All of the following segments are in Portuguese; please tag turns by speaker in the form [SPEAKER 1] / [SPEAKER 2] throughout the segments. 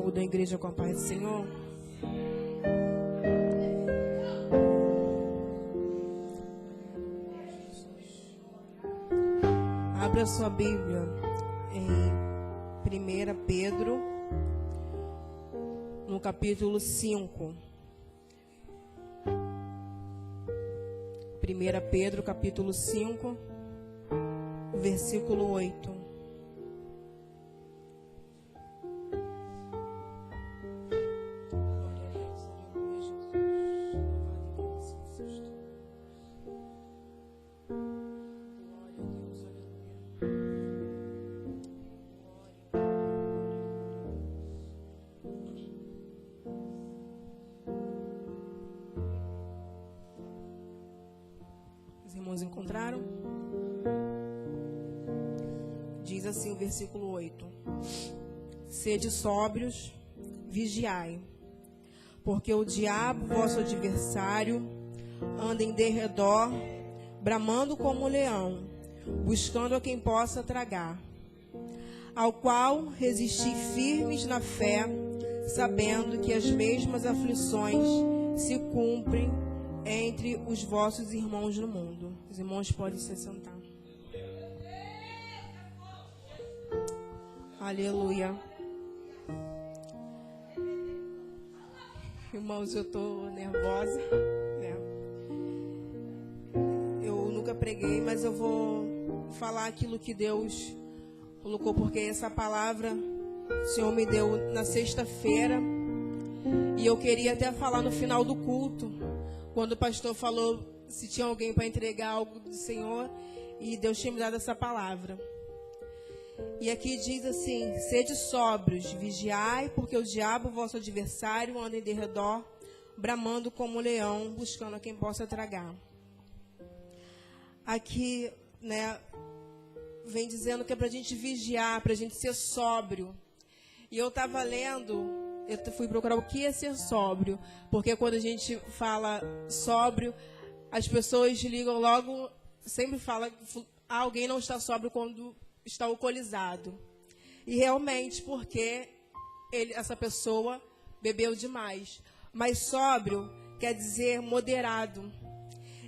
[SPEAKER 1] Saúde a igreja com a paz do Senhor. Abra sua Bíblia em 1 Pedro, no capítulo 5. 1 Pedro, capítulo 5, versículo 8. Os irmãos encontraram? Diz assim o versículo 8: Sede sóbrios, vigiai, porque o diabo, vosso adversário, anda em derredor, bramando como um leão, buscando a quem possa tragar, ao qual resisti firmes na fé, sabendo que as mesmas aflições se cumprem entre os vossos irmãos no mundo. Os irmãos podem se sentar. Aleluia. Irmãos, eu estou nervosa, né? Eu nunca preguei, mas eu vou falar aquilo que Deus colocou, porque essa palavra o Senhor me deu na sexta-feira, e eu queria até falar no final do culto, quando o pastor falou se tinha alguém para entregar algo do Senhor, e Deus tinha me dado essa palavra. E aqui diz assim: sede sóbrios, vigiai, porque o diabo, vosso adversário, anda em derredor, bramando como um leão, buscando a quem possa tragar. Aqui, né, vem dizendo que é para a gente vigiar, para a gente ser sóbrio. E eu estava lendo, eu fui procurar o que é ser sóbrio, porque quando a gente fala sóbrio, as pessoas ligam logo, sempre falam, alguém não está sóbrio quando está alcoolizado. E realmente, porque essa pessoa bebeu demais. Mas sóbrio quer dizer moderado.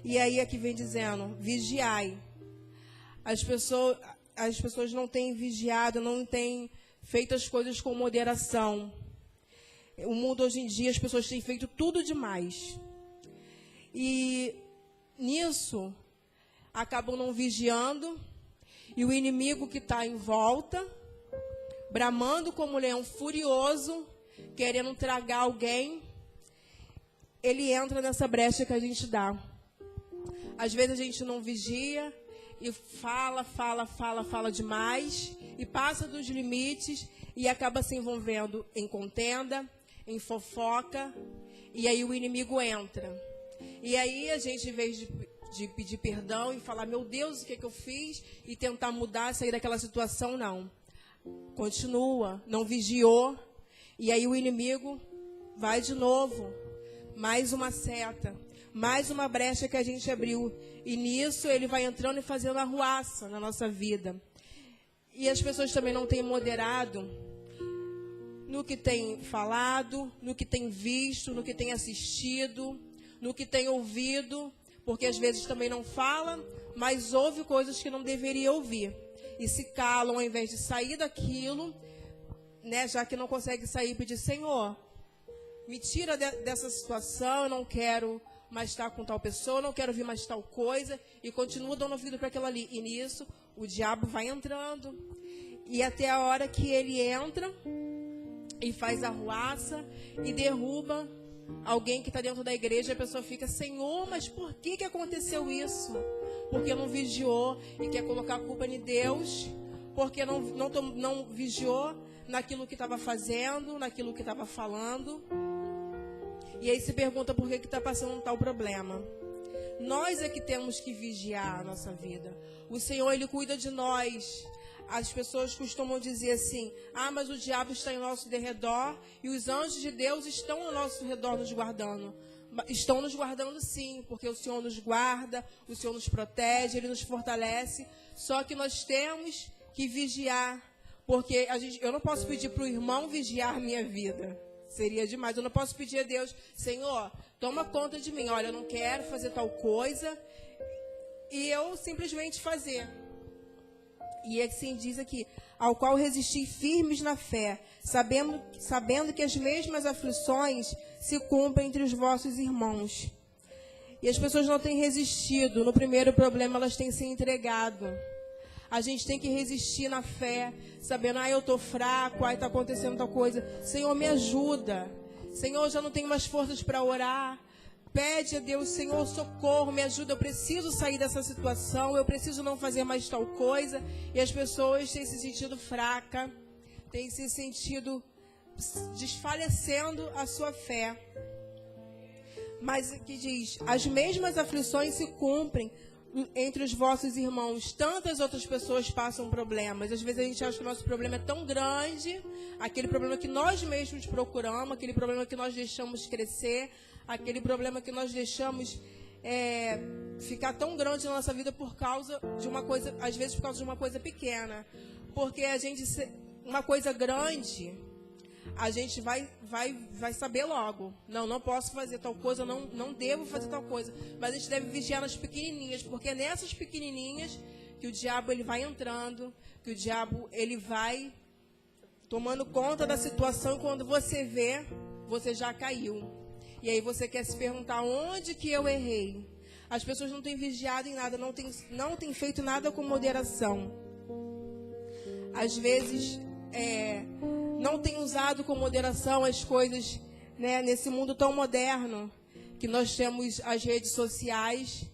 [SPEAKER 1] E aí aqui vem dizendo, vigiai. As pessoas não têm vigiado, não têm feito as coisas com moderação. O mundo hoje em dia, as pessoas têm feito tudo demais. E nisso, acabam não vigiando. E o inimigo que está em volta, bramando como um leão furioso, querendo tragar alguém, ele entra nessa brecha que a gente dá. Às vezes a gente não vigia e fala demais e passa dos limites e acaba se envolvendo em contenda, em fofoca, e aí o inimigo entra. E aí a gente, em vez de pedir perdão e falar, meu Deus, o que é que eu fiz? E tentar mudar, sair daquela situação, não. Continua, não vigiou. E aí o inimigo vai de novo. Mais uma seta, mais uma brecha que a gente abriu. E nisso ele vai entrando e fazendo arruaça na nossa vida. E as pessoas também não têm moderado no que têm falado, no que têm visto, no que têm assistido, no que têm ouvido. Porque às vezes também não fala, mas ouve coisas que não deveria ouvir. E se calam ao invés de sair daquilo, né, já que não consegue sair, pedir, Senhor, me tira dessa situação, eu não quero mais estar com tal pessoa, eu não quero ouvir mais tal coisa, e continua dando ouvido para aquilo ali. E nisso, o diabo vai entrando. E até a hora que ele entra e faz arruaça e derruba alguém que está dentro da igreja, a pessoa fica, Senhor, mas por que aconteceu isso? Porque não vigiou e quer colocar a culpa em Deus, porque não vigiou naquilo que estava fazendo, naquilo que estava falando. E aí se pergunta por que está passando um tal problema. Nós é que temos que vigiar a nossa vida. O Senhor, Ele cuida de nós. As pessoas costumam dizer assim, mas o diabo está em nosso derredor e os anjos de Deus estão ao nosso redor nos guardando. Estão nos guardando sim, porque o Senhor nos guarda, o Senhor nos protege, Ele nos fortalece. Só que nós temos que vigiar, Porque eu não posso pedir para o irmão vigiar minha vida. Seria demais. Eu não posso pedir a Deus, Senhor, toma conta de mim. Olha, eu não quero fazer tal coisa. E eu simplesmente fazer. E assim diz aqui, ao qual resisti firmes na fé, sabendo que as mesmas aflições se cumprem entre os vossos irmãos. E as pessoas não têm resistido. No primeiro problema, elas têm se entregado. A gente tem que resistir na fé, sabendo, eu estou fraco, está acontecendo tal coisa. Senhor, me ajuda. Senhor, eu já não tenho mais forças para orar. Pede a Deus, Senhor, socorro, me ajuda. Eu preciso sair dessa situação, eu preciso não fazer mais tal coisa. E as pessoas têm se sentido fraca, têm se sentido desfalecendo a sua fé. Mas que diz, as mesmas aflições se cumprem entre os vossos irmãos. Tantas outras pessoas passam problemas. Às vezes a gente acha que o nosso problema é tão grande, aquele problema que nós mesmos procuramos, aquele problema que nós deixamos crescer, aquele problema que nós deixamos ficar tão grande na nossa vida por causa de uma coisa, às vezes por causa de uma coisa pequena. Porque uma coisa grande, a gente vai saber logo. Não posso fazer tal coisa, não devo fazer tal coisa. Mas a gente deve vigiar nas pequenininhas, porque é nessas pequenininhas que o diabo ele vai entrando, que o diabo ele vai tomando conta da situação. E quando você vê, você já caiu. E aí você quer se perguntar, onde que eu errei? As pessoas não têm vigiado em nada, não têm feito nada com moderação. Às vezes, não têm usado com moderação as coisas, né, nesse mundo tão moderno, que nós temos as redes sociais,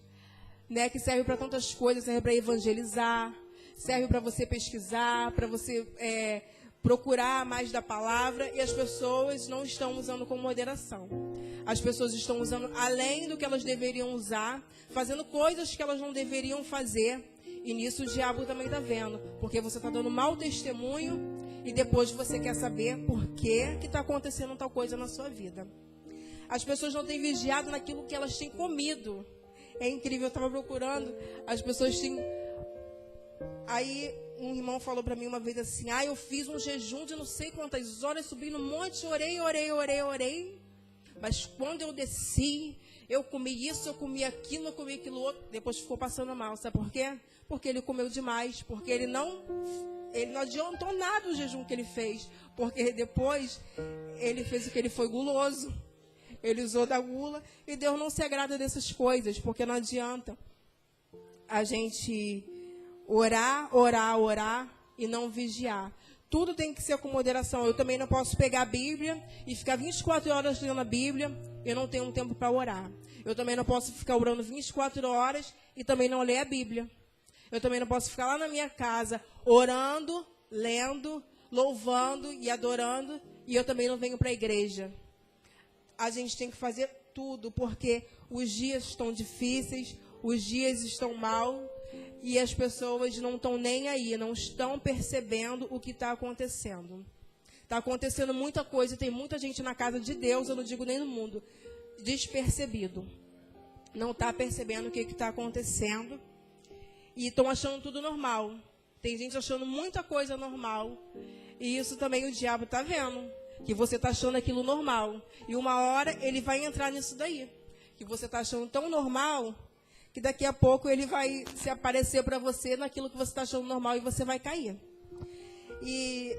[SPEAKER 1] né, que servem para tantas coisas, serve para evangelizar, serve para você pesquisar, para você procurar mais da palavra, e as pessoas não estão usando com moderação. As pessoas estão usando além do que elas deveriam usar, fazendo coisas que elas não deveriam fazer, e nisso o diabo também está vendo, porque você está dando mau testemunho, e depois você quer saber por que está acontecendo tal coisa na sua vida. As pessoas não têm vigiado naquilo que elas têm comido. É incrível, eu estava procurando, as pessoas têm... Aí um irmão falou para mim uma vez assim, eu fiz um jejum de não sei quantas horas, subi no monte, orei, mas quando eu desci, eu comi isso, eu comi aquilo outro, depois ficou passando mal. Sabe por quê? Porque ele comeu demais, porque ele não adiantou nada o jejum que ele fez, porque depois ele fez o que ele foi guloso, ele usou da gula, e Deus não se agrada dessas coisas, porque não adianta a gente orar e não vigiar. Tudo tem que ser com moderação. Eu também não posso pegar a Bíblia e ficar 24 horas lendo a Bíblia, eu não tenho tempo para orar. Eu também não posso ficar orando 24 horas e também não ler a Bíblia. Eu também não posso ficar lá na minha casa orando, lendo, louvando e adorando, e eu também não venho para a igreja. A gente tem que fazer tudo, porque os dias estão difíceis, os dias estão mal, e as pessoas não estão nem aí, não estão percebendo o que está acontecendo. Está acontecendo muita coisa, tem muita gente na casa de Deus, eu não digo nem no mundo, despercebido. Não está percebendo o que está acontecendo. E estão achando tudo normal. Tem gente achando muita coisa normal. E isso também o diabo está vendo. Que você está achando aquilo normal. E uma hora ele vai entrar nisso daí. Que você está achando tão normal, que daqui a pouco ele vai se aparecer para você naquilo que você está achando normal e você vai cair. E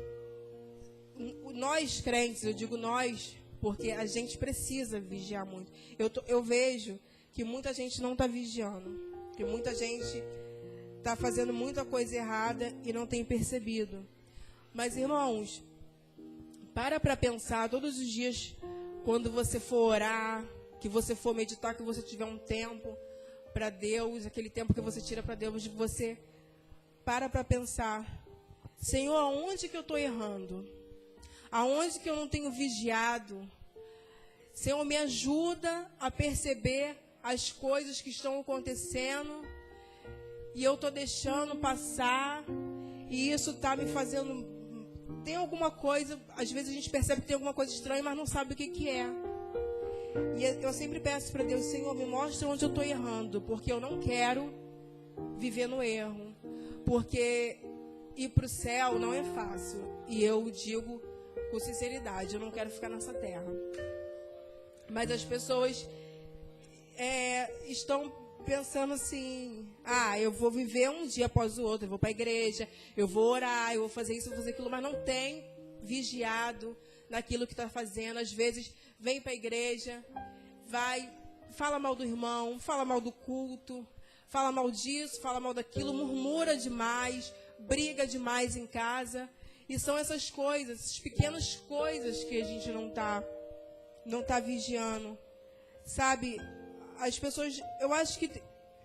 [SPEAKER 1] nós crentes, eu digo nós, porque a gente precisa vigiar muito. Eu vejo que muita gente não está vigiando. Que muita gente está fazendo muita coisa errada e não tem percebido. Mas, irmãos, para pensar todos os dias, quando você for orar, que você for meditar, que você tiver um tempo para Deus, aquele tempo que você tira para Deus, você para pensar, Senhor, aonde que eu estou errando? Aonde que eu não tenho vigiado? Senhor, me ajuda a perceber as coisas que estão acontecendo e eu estou deixando passar, e isso está me fazendo... Tem alguma coisa, às vezes a gente percebe que tem alguma coisa estranha, mas não sabe o que é. E eu sempre peço para Deus, Senhor, me mostra onde eu estou errando, porque eu não quero viver no erro. Porque ir para o céu não é fácil. E eu digo com sinceridade, eu não quero ficar nessa terra. Mas as pessoas estão pensando assim, eu vou viver um dia após o outro, eu vou para a igreja, eu vou orar, eu vou fazer isso, eu vou fazer aquilo, mas não tem vigiado naquilo que está fazendo. Às vezes vem para a igreja, fala mal do irmão, fala mal do culto, fala mal disso, fala mal daquilo, murmura demais, briga demais em casa. E são essas coisas, essas pequenas coisas que a gente não tá vigiando. Sabe, as pessoas, eu acho que,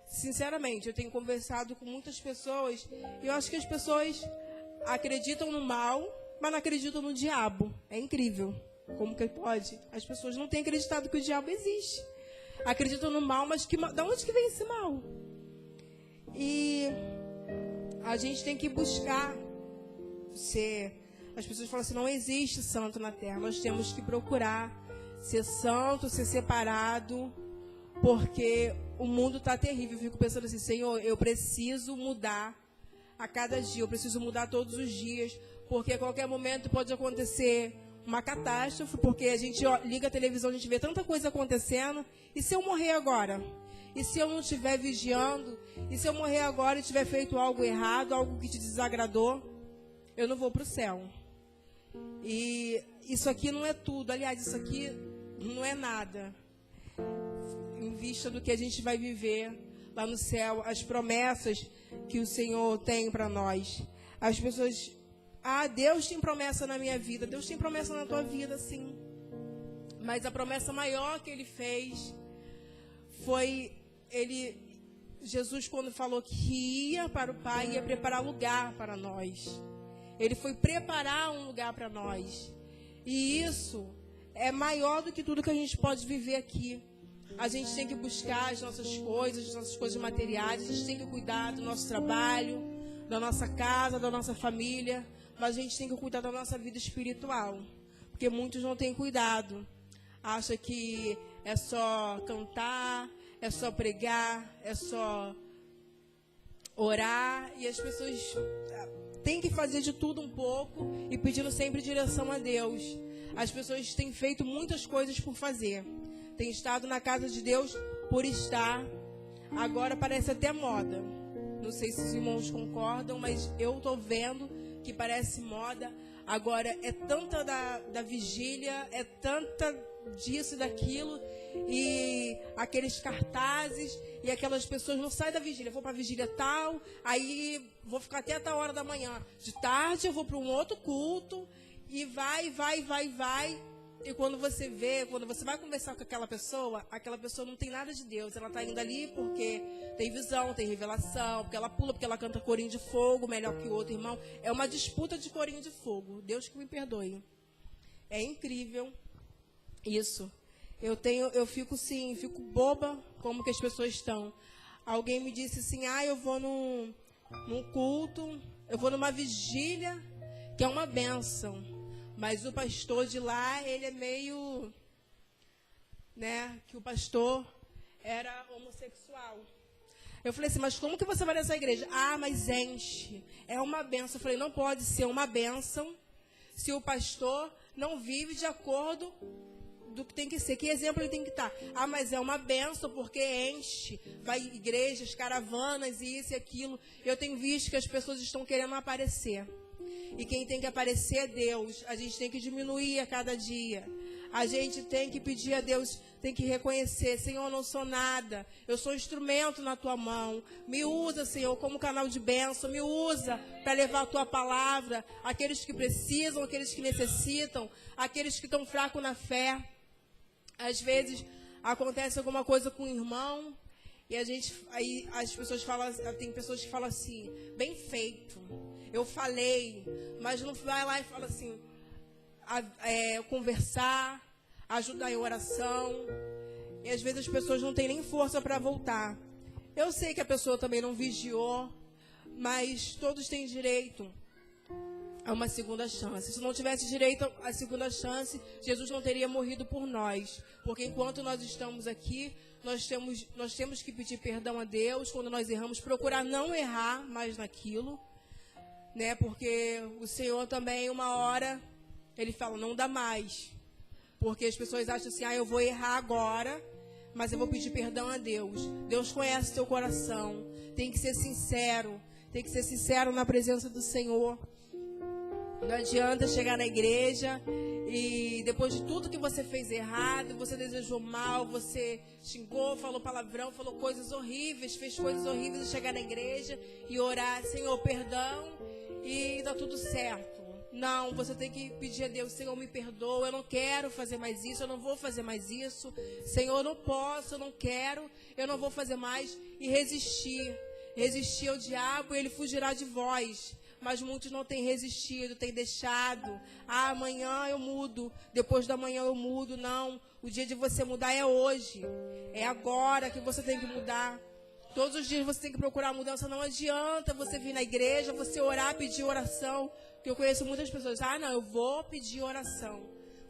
[SPEAKER 1] sinceramente, eu tenho conversado com muitas pessoas, e eu acho que as pessoas acreditam no mal, mas não acreditam no diabo. É incrível. Como que pode? As pessoas não têm acreditado que o diabo existe. Acreditam no mal, mas da onde que vem esse mal? E a gente tem que buscar ser. As pessoas falam assim, não existe santo na terra. Nós temos que procurar ser santo, ser separado, porque o mundo está terrível. Eu fico pensando assim, Senhor, eu preciso mudar a cada dia, eu preciso mudar todos os dias, porque a qualquer momento pode acontecer uma catástrofe, porque a gente liga a televisão, a gente vê tanta coisa acontecendo. E se eu morrer agora? E se eu não estiver vigiando? E se eu morrer agora e tiver feito algo errado, algo que te desagradou? Eu não vou para o céu. E isso aqui não é tudo. Aliás, isso aqui não é nada. Em vista do que a gente vai viver lá no céu, as promessas que o Senhor tem para nós. As pessoas... Deus tem promessa na minha vida. Deus tem promessa na tua vida, sim. Mas a promessa maior que Ele fez foi... Jesus, quando falou que ia para o Pai, ia preparar lugar para nós. Ele foi preparar um lugar para nós. E isso é maior do que tudo que a gente pode viver aqui. A gente tem que buscar as nossas coisas materiais. A gente tem que cuidar do nosso trabalho, da nossa casa, da nossa família. Mas a gente tem que cuidar da nossa vida espiritual. Porque muitos não têm cuidado. Acham que é só cantar, é só pregar, é só orar. E as pessoas têm que fazer de tudo um pouco e pedindo sempre direção a Deus. As pessoas têm feito muitas coisas por fazer. Têm estado na casa de Deus por estar. Agora parece até moda. Não sei se os irmãos concordam, mas eu estou vendo que parece moda. Agora é tanta da vigília, é tanta disso e daquilo, e aqueles cartazes, e aquelas pessoas não saem da vigília. Vou para a vigília tal, aí vou ficar até a tal hora da manhã. De tarde eu vou para um outro culto, e vai. E quando você vai conversar com aquela pessoa não tem nada de Deus. Ela está indo ali porque tem visão, tem revelação, porque ela pula, porque ela canta corinho de fogo melhor que o outro irmão. É uma disputa de corinho de fogo. Deus que me perdoe. É incrível isso. Eu fico boba como que as pessoas estão. Alguém me disse assim, eu vou num culto, eu vou numa vigília, que é uma bênção. Mas o pastor de lá, ele é meio, que o pastor era homossexual. Eu falei assim, mas como que você vai nessa igreja? Mas enche, é uma bênção. Eu falei, não pode ser uma bênção se o pastor não vive de acordo do que tem que ser. Que exemplo ele tem que estar? Mas é uma bênção porque enche, vai igrejas, caravanas e isso e aquilo. Eu tenho visto que as pessoas estão querendo aparecer. E quem tem que aparecer é Deus. A gente tem que diminuir a cada dia. A gente tem que pedir a Deus, tem que reconhecer, Senhor, eu não sou nada. Eu sou um instrumento na tua mão. Me usa, Senhor, como canal de bênção. Me usa para levar a tua palavra. Aqueles que precisam, aqueles que necessitam, aqueles que estão fracos na fé. Às vezes acontece alguma coisa com o irmão. E aí as pessoas falam, tem pessoas que falam assim, bem feito. Eu falei, mas não vai lá e fala assim, conversar, ajudar em oração. E às vezes as pessoas não têm nem força para voltar. Eu sei que a pessoa também não vigiou, mas todos têm direito a uma segunda chance. Se não tivesse direito à segunda chance, Jesus não teria morrido por nós. Porque enquanto nós estamos aqui, nós temos que pedir perdão a Deus quando nós erramos, procurar não errar mais naquilo. né? Porque o Senhor também, uma hora, Ele fala, não dá mais. Porque as pessoas acham assim, eu vou errar agora, mas eu vou pedir perdão a Deus. Deus conhece o teu coração. Tem que ser sincero. Tem que ser sincero na presença do Senhor. Não adianta chegar na igreja e depois de tudo que você fez errado, você desejou mal, você xingou, falou palavrão, falou coisas horríveis, fez coisas horríveis, e chegar na igreja e orar, Senhor, perdão, e dá tudo certo. Não, você tem que pedir a Deus, Senhor, me perdoa, eu não quero fazer mais isso, eu não vou fazer mais isso. Senhor, eu não posso, eu não quero, eu não vou fazer mais. E resistir. Resistir ao diabo e ele fugirá de vós. Mas muitos não têm resistido, têm deixado. Amanhã eu mudo, depois da manhã eu mudo. Não, o dia de você mudar é hoje. É agora que você tem que mudar. Todos os dias você tem que procurar mudança. Não adianta você vir na igreja, você orar, pedir oração. Porque eu conheço muitas pessoas, não, eu vou pedir oração.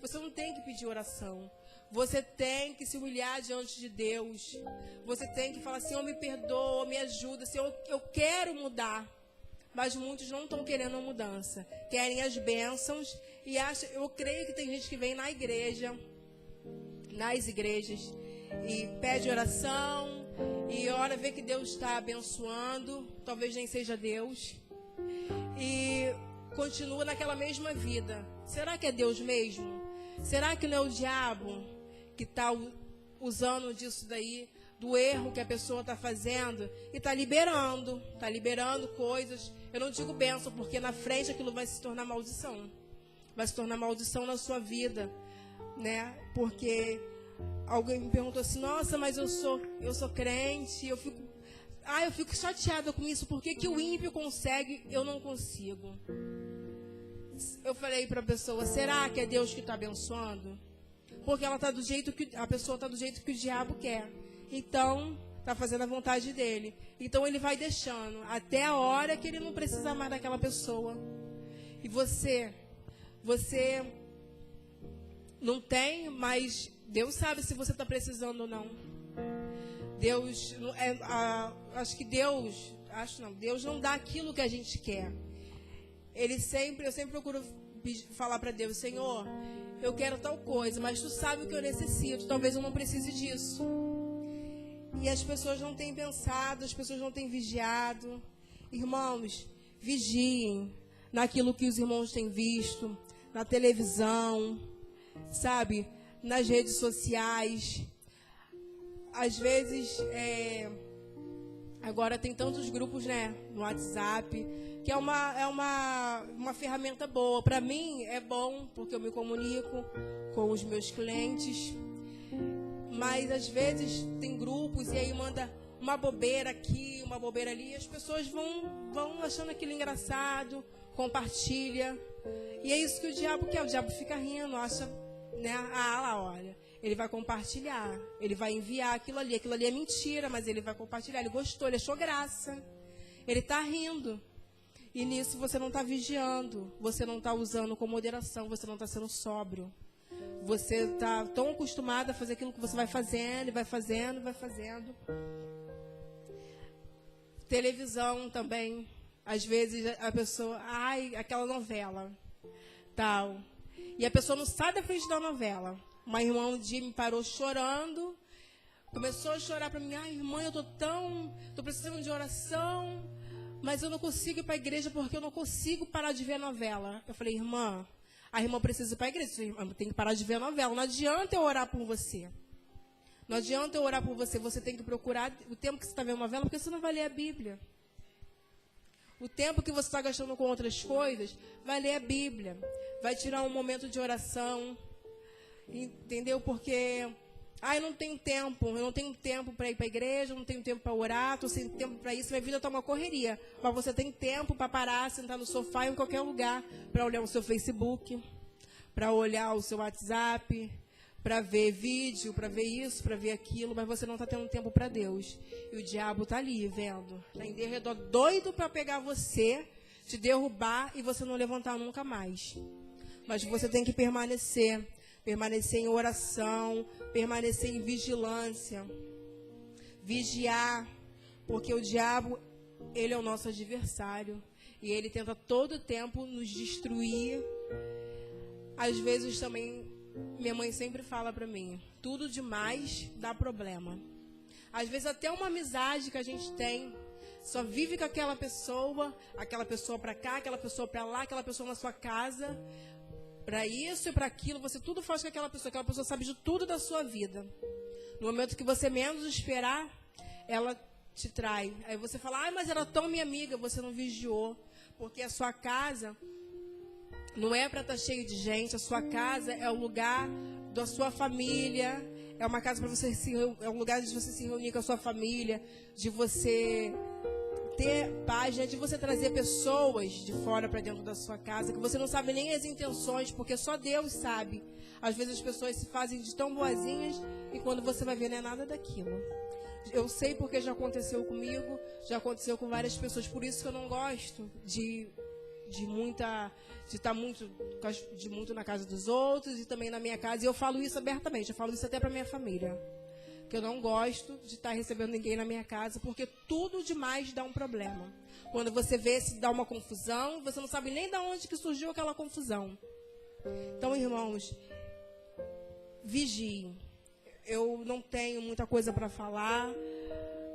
[SPEAKER 1] Você não tem que pedir oração. Você tem que se humilhar diante de Deus. Você tem que falar, Senhor, me perdoa, me ajuda. Senhor, eu quero mudar. Mas muitos não estão querendo a mudança. Querem as bênçãos. E eu creio que tem gente que vem na igreja, nas igrejas, e pede oração, e ora, vê que Deus está abençoando. Talvez nem seja Deus. E continua naquela mesma vida. Será que é Deus mesmo? Será que não é o diabo que está usando disso daí, do erro que a pessoa está fazendo, e está liberando coisas? Eu não digo bênção, porque na frente aquilo vai se tornar maldição. Vai se tornar maldição na sua vida, né? Porque alguém me perguntou assim, nossa, mas eu sou crente, eu fico chateada com isso, por que o ímpio consegue, eu não consigo? Eu falei para a pessoa, será que é Deus que está abençoando? Porque ela tá do jeito que a pessoa está do jeito que o diabo quer. Então, está fazendo a vontade dele. Então, ele vai deixando até a hora que ele não precisa mais daquela pessoa. E você não tem, mas Deus sabe se você está precisando ou não. Deus não dá aquilo que a gente quer. Eu sempre procuro falar para Deus, Senhor, eu quero tal coisa, mas tu sabe o que eu necessito, talvez eu não precise disso. E as pessoas não têm pensado, as pessoas não têm vigiado. Irmãos, vigiem naquilo que os irmãos têm visto, na televisão, sabe, nas redes sociais. Às vezes, agora tem tantos grupos, né, no WhatsApp, que é uma ferramenta boa. Para mim é bom, porque eu me comunico com os meus clientes. Mas às vezes tem grupos e aí manda uma bobeira aqui, uma bobeira ali, e as pessoas vão achando aquilo engraçado, compartilha. E é isso que o diabo quer. O diabo fica rindo, acha, né, lá, olha, ele vai compartilhar, ele vai enviar aquilo ali é mentira, mas ele vai compartilhar. Ele gostou, ele achou graça, ele está rindo. E nisso você não está vigiando, você não está usando com moderação, você não está sendo sóbrio. Você está tão acostumado a fazer aquilo que você vai fazendo, e vai fazendo, vai fazendo. Televisão também. Às vezes a pessoa, aquela novela, tal. E a pessoa não sai da frente da novela. Uma irmã um dia me parou chorando, começou a chorar para mim, irmã, eu estou precisando de oração, mas eu não consigo ir para a igreja porque eu não consigo parar de ver a novela. Eu falei, irmã, a irmã precisa ir para a igreja, tem que parar de ver a novela. Não adianta eu orar por você. Não adianta eu orar por você. Você tem que procurar o tempo que você está vendo a novela, porque você não vai ler a Bíblia. O tempo que você está gastando com outras coisas, vai ler a Bíblia. Vai tirar um momento de oração. Entendeu? Porque... eu não tenho tempo para ir para a igreja, eu não tenho tempo para orar, estou sem tempo para isso, minha vida está uma correria. Mas você tem tempo para parar, sentar no sofá em qualquer lugar, para olhar o seu Facebook, para olhar o seu WhatsApp, para ver vídeo, para ver isso, para ver aquilo, mas você não está tendo tempo para Deus. E o diabo está ali, vendo, está em derredor, doido para pegar você, te derrubar e você não levantar nunca mais. Mas você tem que permanecer em oração, permanecer em vigilância, vigiar, porque o diabo, ele é o nosso adversário, E ele tenta todo o tempo nos destruir. Às vezes também, minha mãe sempre fala para mim, tudo demais dá problema. Às vezes até uma amizade que a gente tem, só vive com aquela pessoa para cá, aquela pessoa para lá, aquela pessoa na sua casa, para isso e para aquilo, você tudo faz com aquela pessoa sabe de tudo da sua vida. No momento que você menos esperar, ela te trai. Aí você fala, mas era tão minha amiga, você não vigiou. Porque a sua casa não é para estar cheio de gente, a sua casa é o lugar da sua família, é uma casa para você é um lugar de você se reunir com a sua família, de você ter paz, de você trazer pessoas de fora para dentro da sua casa, que você não sabe nem as intenções, porque só Deus sabe. Às vezes as pessoas se fazem de tão boazinhas e quando você vai ver não é nada daquilo. Eu sei porque já aconteceu comigo, já aconteceu com várias pessoas, por isso que eu não gosto de estar muito na casa dos outros e também na minha casa. E eu falo isso abertamente, eu falo isso até para minha família. Que eu não gosto de estar recebendo ninguém na minha casa, porque tudo demais dá um problema. Quando você vê, se dá uma confusão, você não sabe nem de onde que surgiu aquela confusão. Então, irmãos, vigiem. Eu não tenho muita coisa para falar,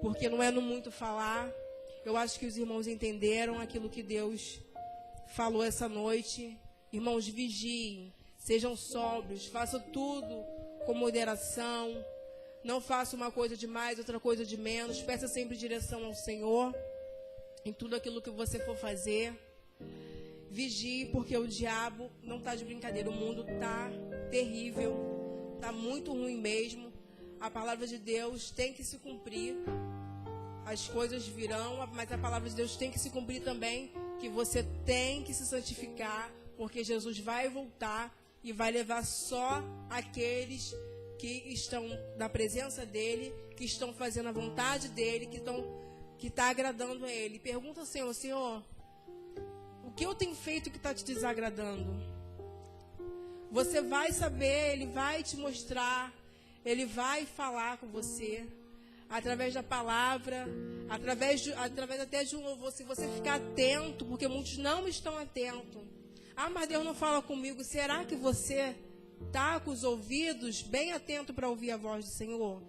[SPEAKER 1] porque não é no muito falar. Eu acho que os irmãos entenderam aquilo que Deus falou essa noite. Irmãos, vigiem, sejam sóbrios, façam tudo com moderação. Não faça uma coisa de mais, outra coisa de menos. Peça sempre direção ao Senhor em tudo aquilo que você for fazer. Vigie, porque o diabo não está de brincadeira. O mundo está terrível. Está muito ruim mesmo. A palavra de Deus tem que se cumprir. As coisas virão, mas a palavra de Deus tem que se cumprir também. Que você tem que se santificar, porque Jesus vai voltar e vai levar só aqueles que estão na presença dEle, que estão fazendo a vontade dEle, que está agradando a Ele. Pergunta ao Senhor, Senhor, o que eu tenho feito que está te desagradando? Você vai saber, Ele vai te mostrar, Ele vai falar com você, através da palavra, através até de um louvor, se você ficar atento, porque muitos não estão atentos. Mas Deus não fala comigo. Será que você está com os ouvidos bem atentos para ouvir a voz do Senhor?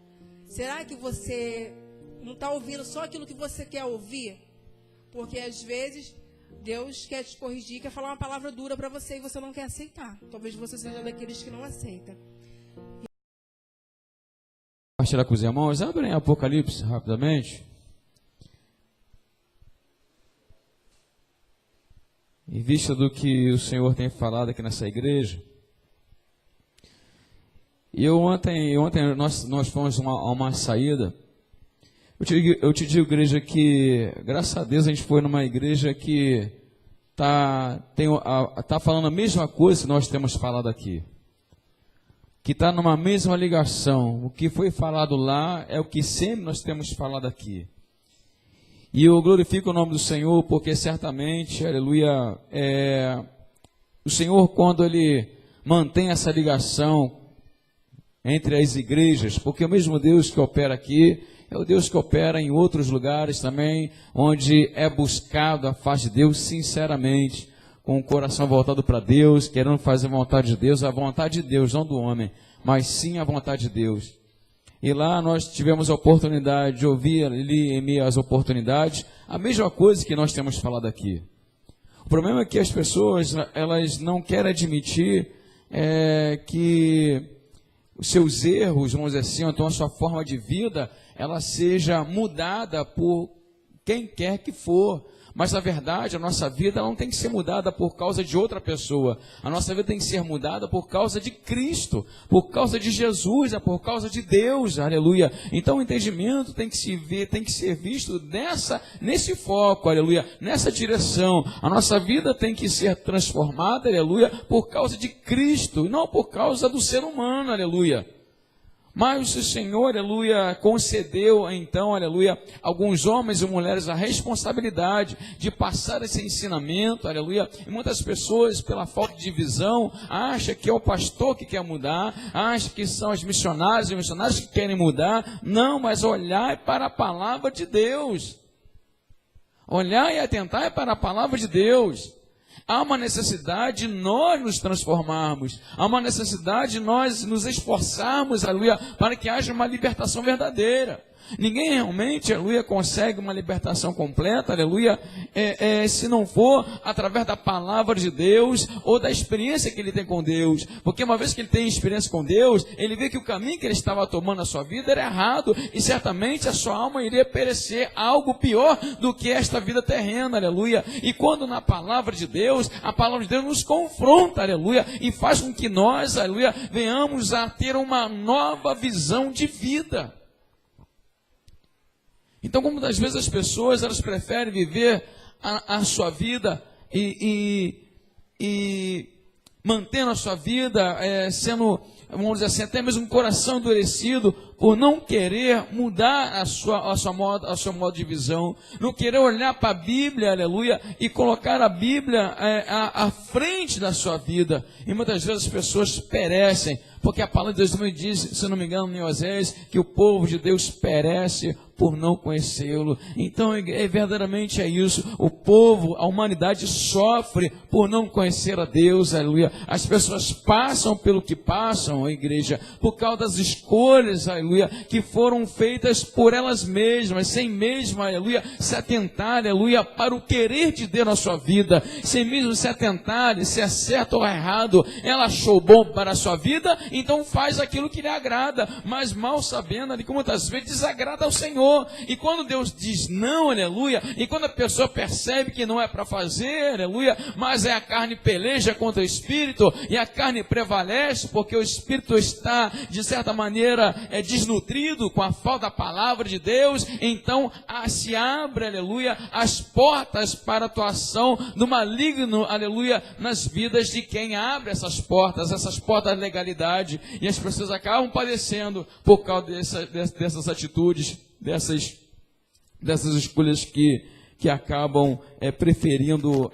[SPEAKER 1] Será que você não está ouvindo só aquilo que você quer ouvir? Porque às vezes Deus quer te corrigir, quer falar uma palavra dura para você e você não quer aceitar. Talvez você seja daqueles que não aceitam.
[SPEAKER 2] Compartilhar com os irmãos, abrem Apocalipse rapidamente. Em vista do que o Senhor tem falado aqui nessa igreja. E ontem nós fomos a uma saída. Eu te digo, igreja, que graças a Deus a gente foi numa igreja que tá falando a mesma coisa que nós temos falado aqui. Que está numa mesma ligação. O que foi falado lá é o que sempre nós temos falado aqui. E eu glorifico o nome do Senhor, porque certamente, aleluia, o Senhor, quando Ele mantém essa ligação entre as igrejas, porque o mesmo Deus que opera aqui, é o Deus que opera em outros lugares também, onde é buscado a face de Deus sinceramente, com o coração voltado para Deus, querendo fazer a vontade de Deus, não do homem, mas sim a vontade de Deus. E lá nós tivemos a oportunidade de ouvir ali em meio às oportunidades a mesma coisa que nós temos falado aqui. O problema é que as pessoas, elas não querem admitir que os seus erros, vamos dizer assim, então a sua forma de vida, ela seja mudada por quem quer que for. Mas, na verdade, a nossa vida não tem que ser mudada por causa de outra pessoa. A nossa vida tem que ser mudada por causa de Cristo, por causa de Jesus, por causa de Deus, aleluia. Então, o entendimento tem que ser visto nesse foco, aleluia, nessa direção. A nossa vida tem que ser transformada, aleluia, por causa de Cristo, e não por causa do ser humano, aleluia. Mas o Senhor, aleluia, concedeu então, aleluia, alguns homens e mulheres a responsabilidade de passar esse ensinamento, aleluia. E muitas pessoas, pela falta de visão, acham que é o pastor que quer mudar, acham que são os missionários e missionários que querem mudar. Não, mas olhar para a palavra de Deus. olhar e atentar para a palavra de Deus. Há uma necessidade de nós nos transformarmos. Há uma necessidade de nós nos esforçarmos, aleluia, para que haja uma libertação verdadeira. Ninguém realmente, aleluia, consegue uma libertação completa, aleluia, se não for através da palavra de Deus ou da experiência que ele tem com Deus. Porque uma vez que ele tem experiência com Deus, ele vê que o caminho que ele estava tomando na sua vida era errado e certamente a sua alma iria perecer, algo pior do que esta vida terrena, aleluia. E quando na palavra de Deus, a palavra de Deus nos confronta, aleluia, e faz com que nós, aleluia, venhamos a ter uma nova visão de vida. Então, como muitas vezes as pessoas, elas preferem viver a sua vida e mantendo a sua vida sendo, vamos dizer assim, até mesmo um coração endurecido, por não querer mudar a seu modo de visão, não querer olhar para a Bíblia, aleluia, e colocar a Bíblia à frente da sua vida. E muitas vezes as pessoas perecem, porque a palavra de Deus também diz, se não me engano, em Oséias, que o povo de Deus perece por não conhecê-lo. Então, verdadeiramente é isso. O povo, a humanidade sofre por não conhecer a Deus, aleluia. As pessoas passam pelo que passam, a igreja, por causa das escolhas, aleluia, que foram feitas por elas mesmas, sem mesmo, aleluia, se atentar, aleluia, para o querer de Deus na sua vida, sem mesmo se atentar se é certo ou errado. Ela achou bom para a sua vida, então faz aquilo que lhe agrada, mas mal sabendo ali que muitas vezes desagrada ao Senhor. E quando Deus diz não, aleluia, e quando a pessoa percebe que não é para fazer, aleluia, mas a carne peleja contra o Espírito, e a carne prevalece, porque o Espírito está, de certa maneira, desnutrido com a falta da palavra de Deus, então se abre, aleluia, as portas para a atuação do maligno, aleluia, nas vidas de quem abre essas portas da legalidade, e as pessoas acabam padecendo por causa dessas atitudes, dessas escolhas que acabam preferindo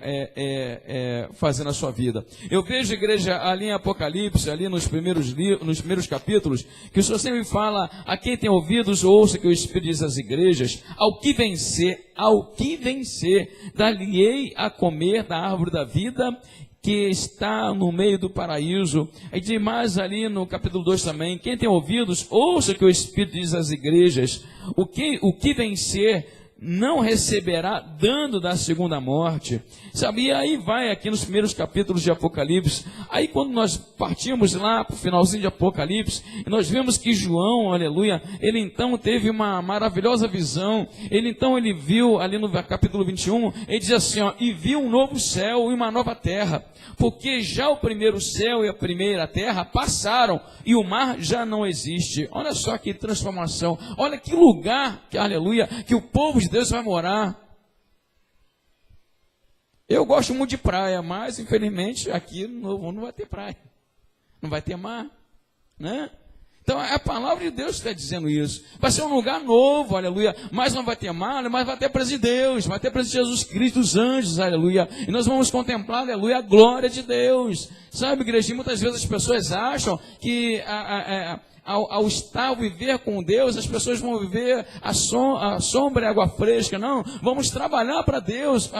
[SPEAKER 2] fazer na sua vida. Eu vejo, igreja, ali em Apocalipse, ali nos primeiros capítulos, que o Senhor sempre fala: a quem tem ouvidos, ouça que o Espírito diz às igrejas, ao que vencer, dar-lhe-ei a comer da árvore da vida, que está no meio do paraíso. Aí diz mais ali no capítulo 2 também: quem tem ouvidos, ouça que o Espírito diz às igrejas, o que vencer não receberá dano da segunda morte. Sabe, e aí vai aqui nos primeiros capítulos de Apocalipse. Aí quando nós partimos lá para o finalzinho de Apocalipse, nós vemos que João, aleluia, ele então teve uma maravilhosa visão. Ele viu ali no capítulo 21, ele diz assim, e viu um novo céu e uma nova terra, porque já o primeiro céu e a primeira terra passaram, e o mar já não existe. Olha só que transformação, olha que lugar, aleluia, que o povo de Deus vai morar. Eu gosto muito de praia, mas infelizmente aqui não vai ter praia, não vai ter mar, né? Então é a palavra de Deus que está dizendo isso. Vai ser um lugar novo, aleluia, mas não vai ter mar, mas vai ter presença de Deus, vai ter presença de Jesus Cristo, os anjos, aleluia, e nós vamos contemplar, aleluia, a glória de Deus. Sabe, igreja, muitas vezes as pessoas acham que ao estar, ao viver com Deus, as pessoas vão viver a sombra e a água fresca. Não, vamos trabalhar para Deus.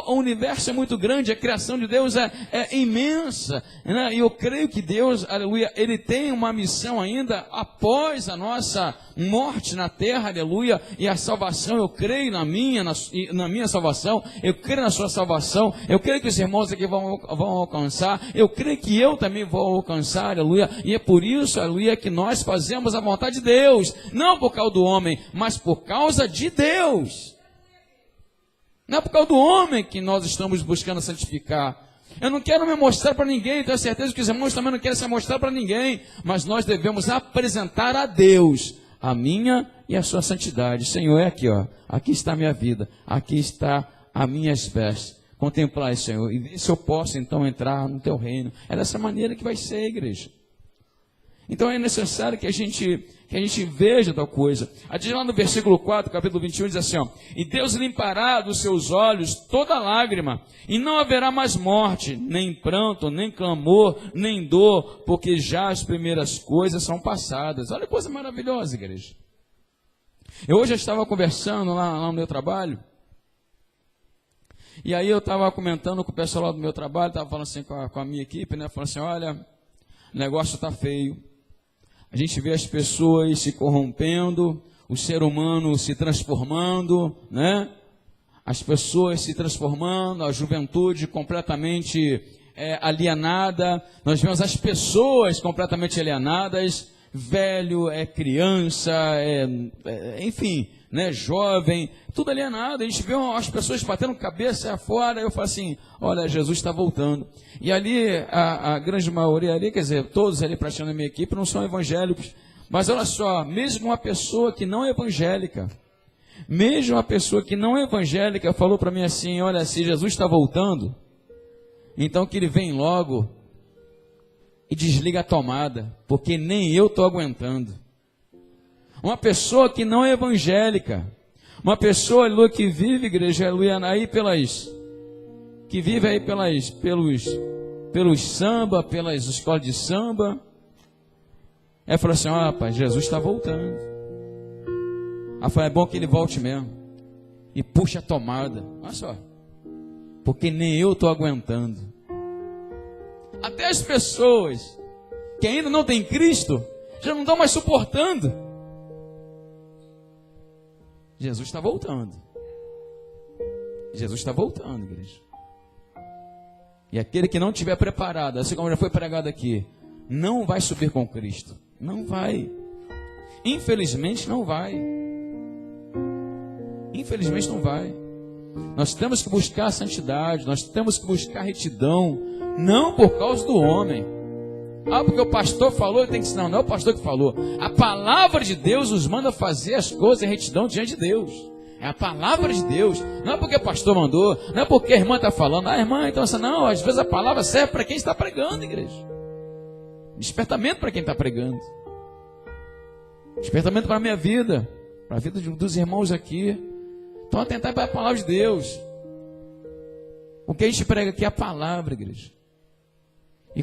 [SPEAKER 2] O universo é muito grande, a criação de Deus é imensa, né? E eu creio que Deus, aleluia, Ele tem uma missão ainda após a nossa morte na terra, aleluia, e a salvação. Eu creio na minha salvação, eu creio na sua salvação, eu creio que os irmãos aqui vão alcançar, eu creio que eu também vou alcançar, aleluia, e é por isso, aleluia, que nós fazemos a vontade de Deus, não por causa do homem, mas por causa de Deus. Não é por causa do homem que nós estamos buscando santificar. Eu não quero me mostrar para ninguém, tenho certeza que os irmãos também não querem se mostrar para ninguém, mas nós devemos apresentar a Deus a minha e a sua santidade. Senhor, é aqui, ó, aqui está a minha vida, aqui está as minhas vestes. Contemplai, Senhor, e ver se eu posso então entrar no teu reino. É dessa maneira que vai ser, igreja. Então é necessário que a gente veja tal coisa. Diz lá no versículo 4, capítulo 21, diz assim, ó, e Deus limpará dos seus olhos toda lágrima, e não haverá mais morte, nem pranto, nem clamor, nem dor, porque já as primeiras coisas são passadas. Olha que coisa maravilhosa, igreja. Eu hoje estava conversando lá no meu trabalho, E aí eu estava comentando com o pessoal lá do meu trabalho, estava falando assim com a minha equipe, né? Falando assim, olha, o negócio está feio. A gente vê as pessoas se corrompendo, o ser humano se transformando, né? As pessoas se transformando, a juventude completamente alienada. Nós vemos as pessoas completamente alienadas, velho, criança, enfim, né, jovem, tudo alienado. A gente vê as pessoas batendo cabeça afora. Eu falo assim, olha, Jesus está voltando. E ali, a grande maioria ali, quer dizer, todos ali praticando a minha equipe, não são evangélicos. Mas olha só, mesmo uma pessoa que não é evangélica, falou para mim assim, olha, se Jesus está voltando, então que ele vem logo e desliga a tomada, porque nem eu estou aguentando. Uma pessoa que não é evangélica, uma pessoa, aleluia, que vive, igreja, aleluia, aí pelos samba, pelas escolas de samba, falou assim, ó, rapaz, Jesus está voltando. Aí falou, é bom que ele volte mesmo. E puxa a tomada, olha só, porque nem eu estou aguentando. Até as pessoas que ainda não têm Cristo, já não estão mais suportando. Jesus está voltando. Jesus está voltando, igreja. E aquele que não estiver preparado, assim como já foi pregado aqui, não vai subir com Cristo. Não vai. Infelizmente não vai. Infelizmente não vai. Nós temos que buscar a santidade, nós temos que buscar a retidão, não por causa do homem. Porque o pastor falou, tem que ensinar. Não é o pastor que falou. A palavra de Deus nos manda fazer as coisas em retidão diante de Deus. É a palavra de Deus. Não é porque o pastor mandou, não é porque a irmã está falando. Irmã, então assim, não, às vezes a palavra serve para quem está pregando, igreja. Despertamento para quem está pregando. Despertamento para a minha vida, para a vida dos irmãos aqui. Então atentar para a palavra de Deus. O que a gente prega aqui é a palavra, igreja. E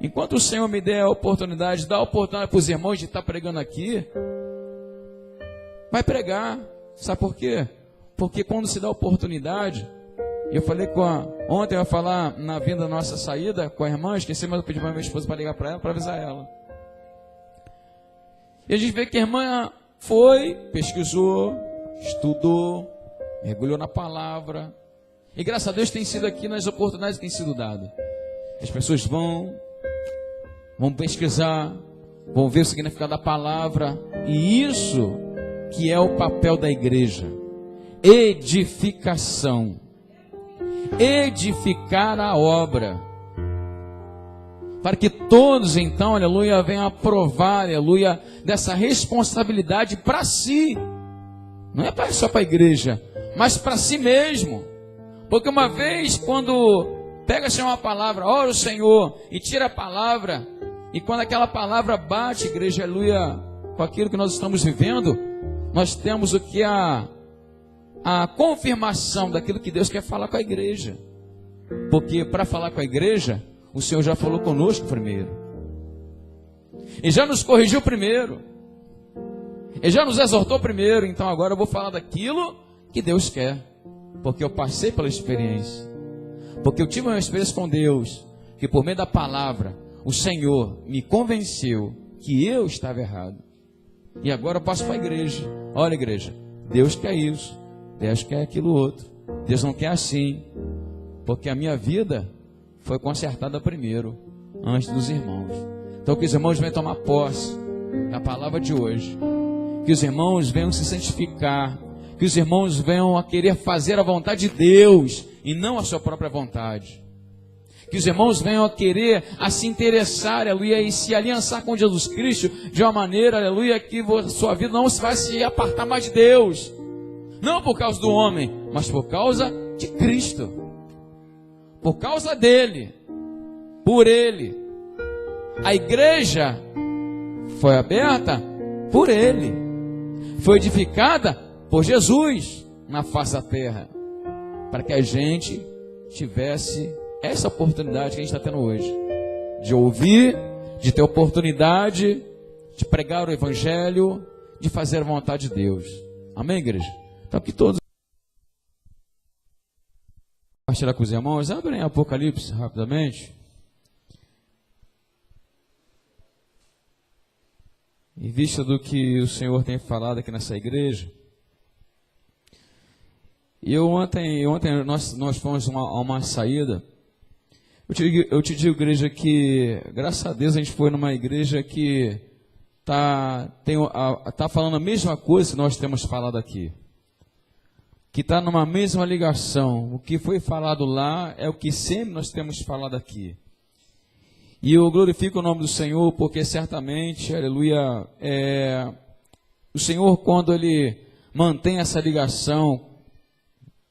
[SPEAKER 2] enquanto o Senhor me der a oportunidade, dá a oportunidade para os irmãos de estar pregando aqui, vai pregar. Sabe por quê? Porque quando se dá a oportunidade, eu falei ontem eu ia falar na vinda da nossa saída com a irmã, esqueci, mas eu pedi para minha esposa para ligar para ela, para avisar ela. E a gente vê que a irmã foi, pesquisou, estudou, mergulhou na palavra. E graças a Deus tem sido aqui nas oportunidades que têm sido dadas. As pessoas vão pesquisar, vão ver o significado da palavra. E isso que é o papel da igreja. Edificação. Edificar a obra. Para que todos então, aleluia, venham a provar, aleluia, dessa responsabilidade para si. Não é só para a igreja, mas para si mesmo. Porque uma vez quando pega-se uma palavra, ora o Senhor, e tira a palavra, e quando aquela palavra bate, igreja, aleluia, com aquilo que nós estamos vivendo, nós temos o que a confirmação daquilo que Deus quer falar com a igreja. Porque para falar com a igreja, o Senhor já falou conosco primeiro. E já nos corrigiu primeiro. E já nos exortou primeiro. Então agora eu vou falar daquilo que Deus quer. Porque eu passei pela experiência. Porque eu tive uma experiência com Deus. Que por meio da palavra, o Senhor me convenceu que eu estava errado. E agora eu passo para a igreja. Olha, igreja, Deus quer isso. Deus quer aquilo outro. Deus não quer assim. Porque a minha vida foi consertada primeiro, antes dos irmãos. Então que os irmãos venham tomar posse da palavra de hoje. Que os irmãos venham se santificar. Que os irmãos venham a querer fazer a vontade de Deus e não a sua própria vontade. Que os irmãos venham a querer a se interessar, aleluia, e se aliançar com Jesus Cristo de uma maneira, aleluia, que sua vida não vai se apartar mais de Deus. Não por causa do homem, mas por causa de Cristo. Por causa dele, por ele. A igreja foi aberta por ele. Foi edificada por Jesus na face da terra. Para que a gente tivesse essa oportunidade que a gente está tendo hoje. De ouvir, de ter oportunidade, de pregar o evangelho, de fazer a vontade de Deus. Amém, igreja? Então que todos Compartilhar com os irmãos, abrem Apocalipse rapidamente. Em vista do que o Senhor tem falado aqui nessa igreja. E ontem nós fomos a uma saída. Eu te digo, igreja, que graças a Deus a gente foi numa igreja que tá falando a mesma coisa que nós temos falado aqui. Que está numa mesma ligação. O que foi falado lá é o que sempre nós temos falado aqui. E eu glorifico o nome do Senhor, porque certamente, aleluia, o Senhor, quando Ele mantém essa ligação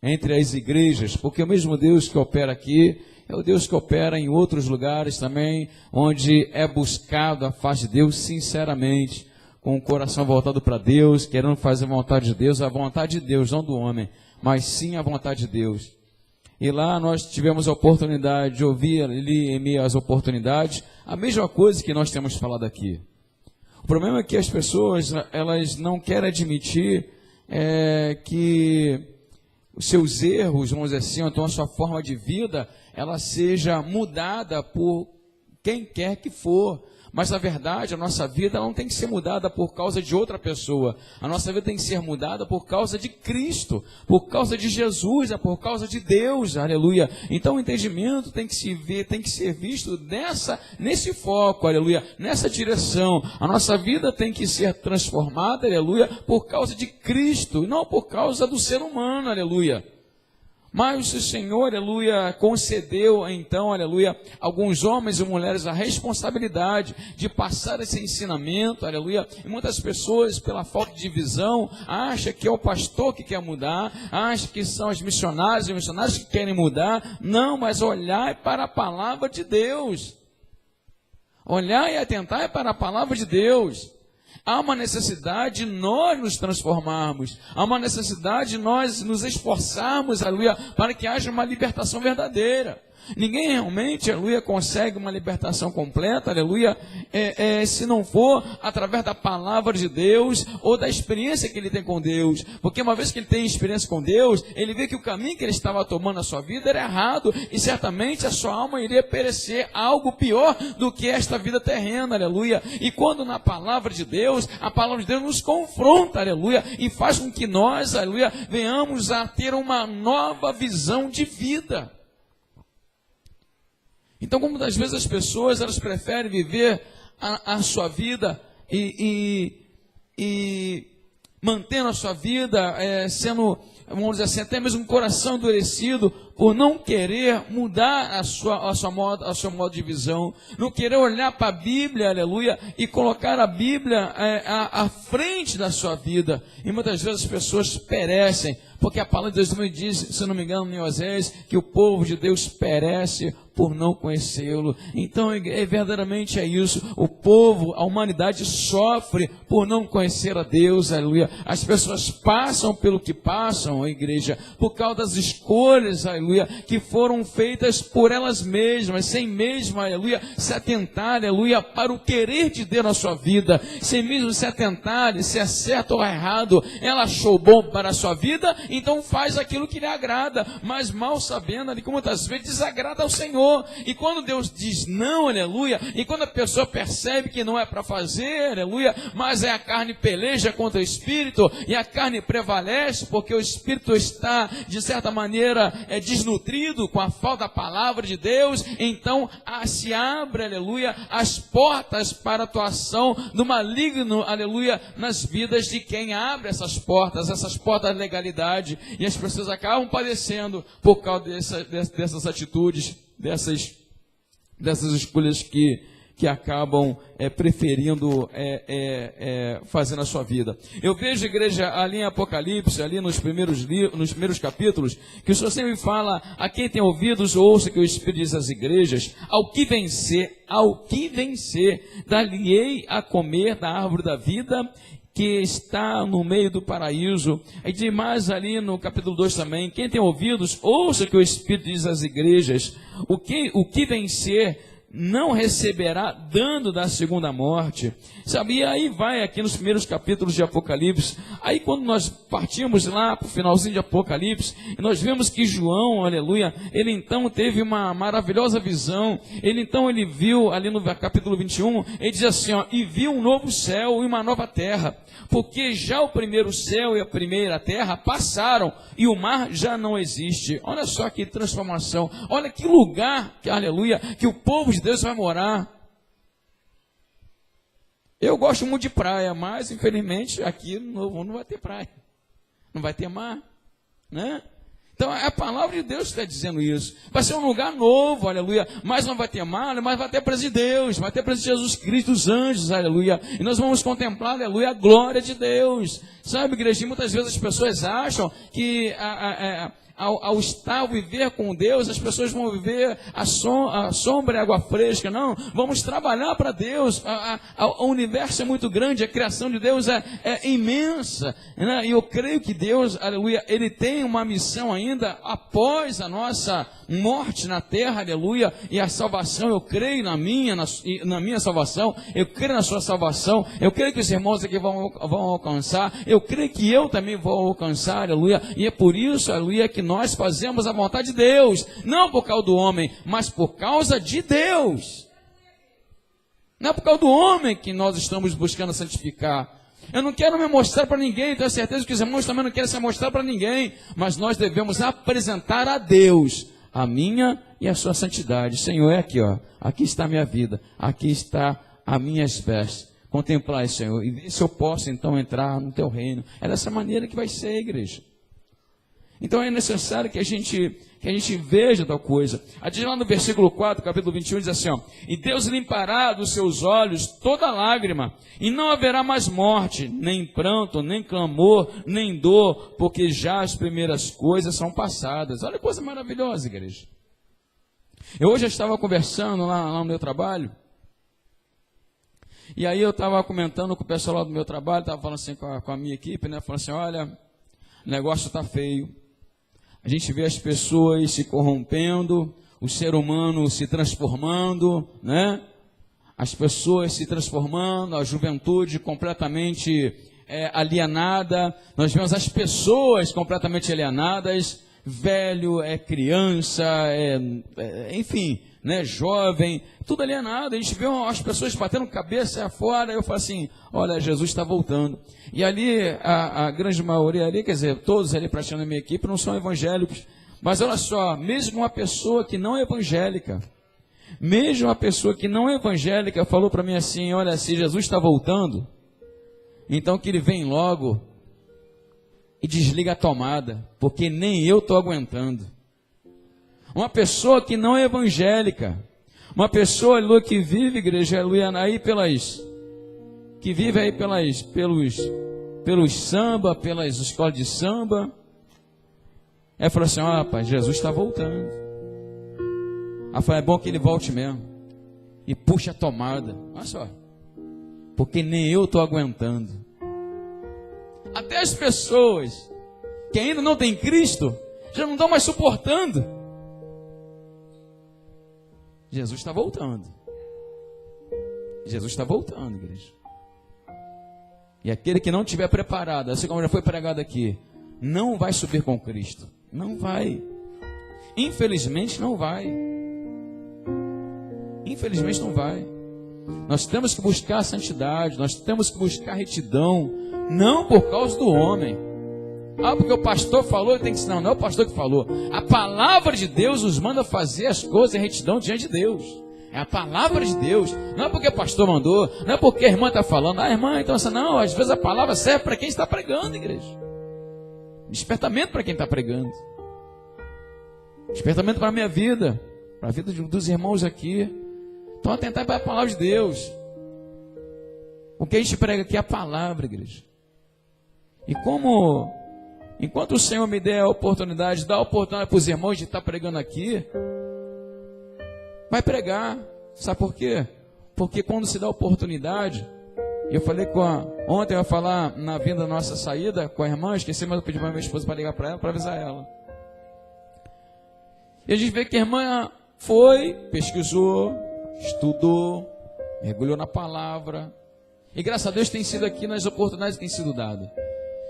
[SPEAKER 2] entre as igrejas, porque o mesmo Deus que opera aqui, é o Deus que opera em outros lugares também, onde é buscado a face de Deus sinceramente, com o coração voltado para Deus, querendo fazer a vontade de Deus, não do homem, mas sim a vontade de Deus. E lá nós tivemos a oportunidade de ouvir ali em meio às oportunidades a mesma coisa que nós temos falado aqui. O problema é que as pessoas, elas não querem admitir que os seus erros, vamos dizer assim, então a sua forma de vida, ela seja mudada por quem quer que for. Mas, na verdade, a nossa vida não tem que ser mudada por causa de outra pessoa. A nossa vida tem que ser mudada por causa de Cristo, por causa de Jesus, por causa de Deus, aleluia. Então, o entendimento tem que ser visto nesse foco, aleluia, nessa direção. A nossa vida tem que ser transformada, aleluia, por causa de Cristo, e não por causa do ser humano, aleluia. Mas o Senhor, aleluia, concedeu então, aleluia, alguns homens e mulheres a responsabilidade de passar esse ensinamento, aleluia. E muitas pessoas, pela falta de visão, acham que é o pastor que quer mudar, acham que são os missionários e missionários que querem mudar. Não, mas olhar para a palavra de Deus. Olhar e atentar para a palavra de Deus. Há uma necessidade de nós nos transformarmos. Há uma necessidade de nós nos esforçarmos, aleluia, para que haja uma libertação verdadeira. Ninguém realmente, aleluia, consegue uma libertação completa, aleluia, se não for através da palavra de Deus ou da experiência que ele tem com Deus. Porque uma vez que ele tem experiência com Deus, ele vê que o caminho que ele estava tomando na sua vida era errado e certamente a sua alma iria perecer, algo pior do que esta vida terrena, aleluia. E quando na palavra de Deus, a palavra de Deus nos confronta, aleluia, e faz com que nós, aleluia, venhamos a ter uma nova visão de vida. Então, como muitas vezes as pessoas, elas preferem viver a sua vida e mantendo a sua vida sendo, vamos dizer assim, até mesmo um coração endurecido por não querer mudar o seu modo de visão, não querer olhar para a Bíblia, aleluia, e colocar a Bíblia à frente da sua vida. E muitas vezes as pessoas perecem, porque a palavra de Deus também diz, se não me engano, em Oséias, que o povo de Deus perece por não conhecê-lo. Então, verdadeiramente é isso. O povo, a humanidade sofre por não conhecer a Deus, aleluia. As pessoas passam pelo que passam, a igreja, por causa das escolhas, aleluia, que foram feitas por elas mesmas, sem mesmo, aleluia, se atentar, aleluia, para o querer de Deus na sua vida, sem mesmo se atentar se é certo ou errado. Ela achou bom para a sua vida, então faz aquilo que lhe agrada, mas mal sabendo ali que muitas vezes desagrada ao Senhor. E quando Deus diz não, aleluia, e quando a pessoa percebe que não é para fazer, aleluia, mas a carne peleja contra o Espírito, e a carne prevalece, porque o Espírito está, de certa maneira, desnutrido com a falta da palavra de Deus, então se abre, aleluia, as portas para a atuação do maligno, aleluia, nas vidas de quem abre essas portas da legalidade, e as pessoas acabam padecendo por causa dessas atitudes, dessas escolhas que acabam preferindo fazer na sua vida. Eu vejo, igreja, ali em Apocalipse, ali nos primeiros capítulos, que o Senhor sempre fala: a quem tem ouvidos, ouça que o Espírito diz às igrejas, ao que vencer, dar-lhe-ei a comer da árvore da vida, que está no meio do paraíso. E diz mais ali no capítulo 2 também: quem tem ouvidos, ouça que o Espírito diz às igrejas. O que vencer, não receberá dano da segunda morte. Sabe, e aí vai aqui nos primeiros capítulos de Apocalipse. Aí quando nós partimos lá para o finalzinho de Apocalipse, nós vemos que João, aleluia, ele então teve uma maravilhosa visão. Ele viu ali no capítulo 21, ele diz assim, ó, e viu um novo céu e uma nova terra, porque já o primeiro céu e a primeira terra passaram e o mar já não existe. Olha só que transformação, olha que lugar, que, aleluia, que o povo de Deus vai morar. Eu gosto muito de praia, mas infelizmente aqui não vai ter praia, não vai ter mar, né? Então é a palavra de Deus que está dizendo isso. Vai ser um lugar novo, aleluia. Mas não vai ter mar, mas vai ter a presença de Deus, vai ter a presença de Jesus Cristo, os anjos, aleluia. E nós vamos contemplar, aleluia, a glória de Deus. Sabe, igreja, muitas vezes as pessoas acham que ao estar, ao viver com Deus, as pessoas vão viver a sombra e a água fresca. Não, vamos trabalhar para Deus. O universo é muito grande, a criação de Deus é imensa, né? E eu creio que Deus, aleluia, Ele tem uma missão ainda após a nossa morte na terra, aleluia, e a salvação. Eu creio na minha salvação, eu creio na sua salvação, eu creio que os irmãos aqui vão alcançar, eu creio que eu também vou alcançar, aleluia, e é por isso, aleluia, que nós fazemos a vontade de Deus, não por causa do homem, mas por causa de Deus. Não é por causa do homem que nós estamos buscando santificar. Eu não quero me mostrar para ninguém, tenho certeza que os irmãos também não querem se mostrar para ninguém, mas nós devemos apresentar a Deus a minha e a sua santidade. Senhor, é aqui, ó, aqui está a minha vida, aqui está as minhas vestes. Contemplai, Senhor, e ver se eu posso então entrar no teu reino. É dessa maneira que vai ser, igreja. Então é necessário que a gente veja tal coisa. Diz lá no versículo 4, capítulo 21, diz assim, ó, e Deus limpará dos seus olhos toda lágrima, e não haverá mais morte, nem pranto, nem clamor, nem dor, porque já as primeiras coisas são passadas. Olha que coisa maravilhosa, igreja. Eu hoje estava conversando lá no meu trabalho, e aí eu estava comentando com o pessoal lá do meu trabalho, estava falando assim com a minha equipe, né, falando assim, olha, o negócio está feio. A gente vê as pessoas se corrompendo, o ser humano se transformando, né? As pessoas se transformando, a juventude completamente alienada. Nós vemos as pessoas completamente alienadas, velho, criança, enfim, né? Jovem, tudo alienado. A gente vê as pessoas batendo cabeça afora. Eu falo assim, olha, Jesus está voltando. E ali, a grande maioria ali, quer dizer, todos ali praticando a minha equipe, não são evangélicos. Mas olha só, mesmo uma pessoa que não é evangélica, falou para mim assim, olha, se Jesus está voltando, então que ele vem logo e desliga a tomada, porque nem eu estou aguentando. Uma pessoa que não é evangélica, uma pessoa, aleluia, que vive, igreja, aleluia, aí pelos samba, pelas escolas de samba. Aí falou assim, ó, rapaz, Jesus está voltando. Aí falou, é bom que ele volte mesmo. E puxa a tomada. Olha só. Porque nem eu estou aguentando. Até as pessoas que ainda não têm Cristo, já não estão mais suportando. Jesus está voltando. Jesus está voltando, igreja. E aquele que não estiver preparado, assim como já foi pregado aqui, não vai subir com Cristo. Não vai. Infelizmente não vai. Infelizmente não vai. Nós temos que buscar a santidade, nós temos que buscar a retidão, não por causa do homem. Porque o pastor falou, tem que ensinar. Não é o pastor que falou. A palavra de Deus nos manda fazer as coisas em retidão diante de Deus. É a palavra de Deus. Não é porque o pastor mandou, não é porque a irmã está falando. Irmã, então assim, não, às vezes a palavra serve para quem está pregando, igreja. Despertamento para quem está pregando. Despertamento para a minha vida, para a vida dos irmãos aqui. Então atentar para a palavra de Deus. O que a gente prega aqui é a palavra, igreja. E enquanto o Senhor me der a oportunidade, dá a oportunidade para os irmãos de estar pregando aqui, vai pregar. Sabe por quê? Porque quando se dá a oportunidade, eu falei ontem eu ia falar na vinda da nossa saída com a irmã, esqueci, mas eu pedi para minha esposa para ligar para ela, para avisar ela. E a gente vê que a irmã foi, pesquisou, estudou, mergulhou na palavra. E graças a Deus tem sido aqui nas oportunidades que têm sido dadas.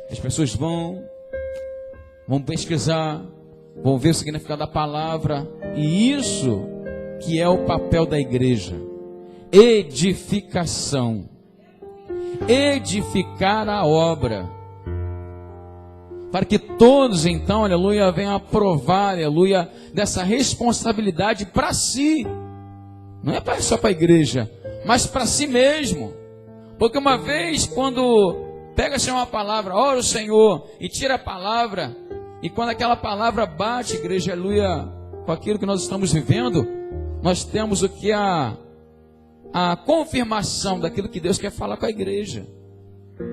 [SPEAKER 2] As pessoas vão pesquisar, vão ver o significado da palavra. E isso que é o papel da igreja. Edificação. Edificar a obra. Para que todos então, aleluia, venham a provar, aleluia, dessa responsabilidade para si. Não é só para a igreja, mas para si mesmo. Porque uma vez quando pega-se uma palavra, ora o Senhor, e tira a palavra, e quando aquela palavra bate, igreja, aleluia, com aquilo que nós estamos vivendo, nós temos o que a confirmação daquilo que Deus quer falar com a igreja.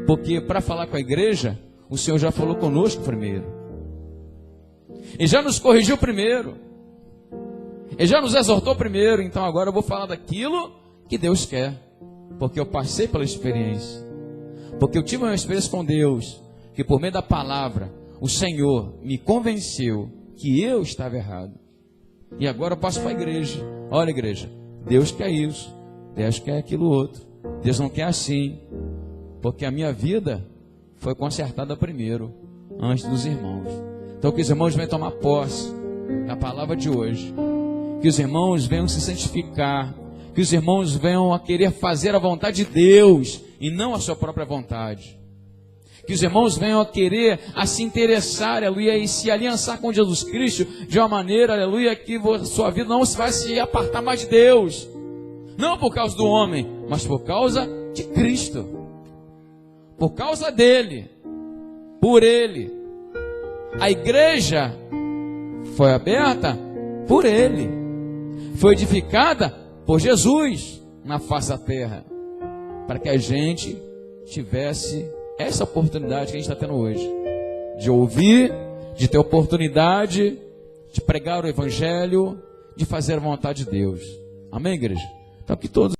[SPEAKER 2] Porque para falar com a igreja, o Senhor já falou conosco primeiro. E já nos corrigiu primeiro. E já nos exortou primeiro. Então agora eu vou falar daquilo que Deus quer. Porque eu passei pela experiência. Porque eu tive uma experiência com Deus. Que por meio da palavra, o Senhor me convenceu que eu estava errado. E agora eu passo para a igreja. Olha, igreja, Deus quer isso. Deus quer aquilo outro. Deus não quer assim. Porque a minha vida foi consertada primeiro, antes dos irmãos. Então que os irmãos venham tomar posse da palavra de hoje. Que os irmãos venham se santificar. Que os irmãos venham a querer fazer a vontade de Deus e não a sua própria vontade. Que os irmãos venham a querer a se interessar, aleluia, e se aliançar com Jesus Cristo de uma maneira, aleluia, que sua vida não vai se apartar mais de Deus. Não por causa do homem, mas por causa de Cristo. Por causa dele, por ele. A igreja foi aberta por ele. Foi edificada por Jesus na face da terra. Para que a gente tivesse essa oportunidade que a gente está tendo hoje. De ouvir, de ter oportunidade, de pregar o evangelho, de fazer a vontade de Deus. Amém, igreja? Então que todos